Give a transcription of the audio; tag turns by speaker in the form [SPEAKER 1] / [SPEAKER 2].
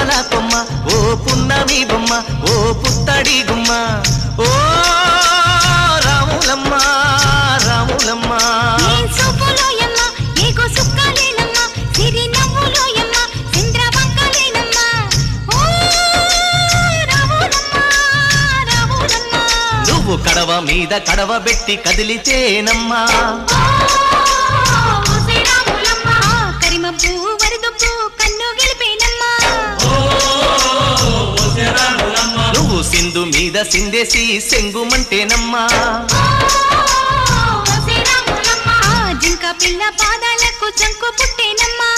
[SPEAKER 1] పువ్వాల కొమ్మ ఓ పున్నమి బొమ్మ ఓ పుత్తడి గుమ్మ ఓ రాములమ్మ రాములమ్మ నువ్వు కడవ మీద కడవ పెట్టి కదిలితేనమ్మా నువ్వు సింధు మీద సిందేసి సెంగుమంటేనమ్మా
[SPEAKER 2] జింక పిల్ల పాదాలకు చంకు పుట్టేనమ్మా